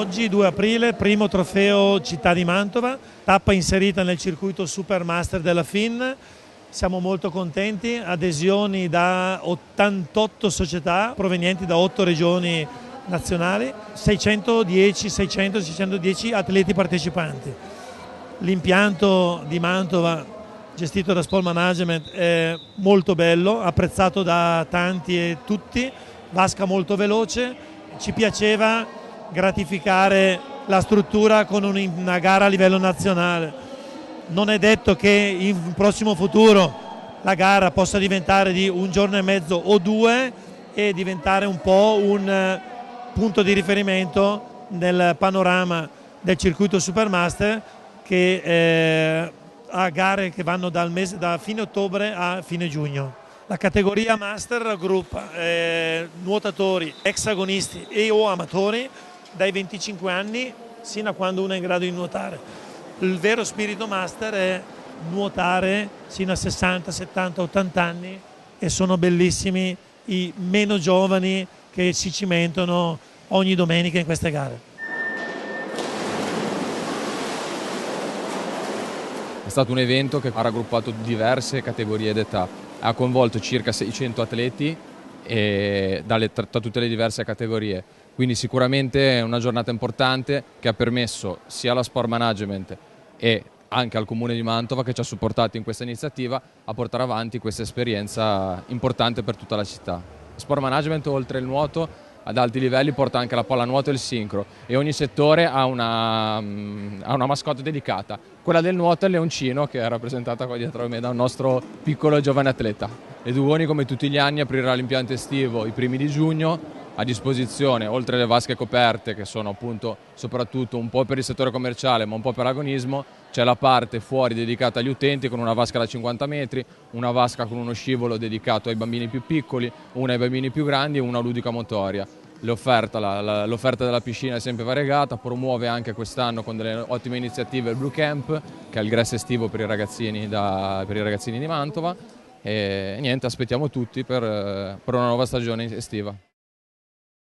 Oggi 2 aprile, primo trofeo Città di Mantova, tappa inserita nel circuito Supermaster della FIN. Siamo molto contenti, adesioni da 88 società provenienti da 8 regioni nazionali, 610 atleti partecipanti. L'impianto di Mantova, gestito da Sport Management, è molto bello, apprezzato da tanti e tutti, vasca molto veloce. Ci piaceva gratificare la struttura con una gara a livello nazionale. Non è detto che in prossimo futuro la gara possa diventare di 1 giorno e mezzo o 2 e diventare un po' un punto di riferimento nel panorama del circuito Supermaster, che ha gare che vanno da fine ottobre a fine giugno. La categoria Master raggruppa nuotatori, exagonisti e o amatori dai 25 anni sino a quando uno è in grado di nuotare. Il vero spirito Master è nuotare sino a 60, 70, 80 anni, e sono bellissimi i meno giovani che si cimentano ogni domenica in queste gare. È stato un evento che ha raggruppato diverse categorie d'età. Ha coinvolto circa 600 atleti da tutte le diverse categorie, quindi sicuramente è una giornata importante che ha permesso sia alla Sport Management e anche al Comune di Mantova, che ci ha supportato in questa iniziativa, a portare avanti questa esperienza importante per tutta la città. Sport Management, oltre il nuoto, ad alti livelli porta anche la pallanuoto e il sincro, e ogni settore ha una mascotte dedicata. Quella del nuoto è il leoncino, che è rappresentata qua dietro a me da un nostro piccolo giovane atleta. Edugoni, come tutti gli anni, aprirà l'impianto estivo i primi di giugno. A disposizione, oltre alle vasche coperte, che sono appunto soprattutto un po' per il settore commerciale ma un po' per l'agonismo, c'è la parte fuori dedicata agli utenti con una vasca da 50 metri, una vasca con uno scivolo dedicato ai bambini più piccoli, una ai bambini più grandi e una ludica motoria. L'offerta della piscina è sempre variegata, promuove anche quest'anno con delle ottime iniziative il Blue Camp, che è il grass estivo per i ragazzini di Mantova, e niente, aspettiamo tutti per una nuova stagione estiva.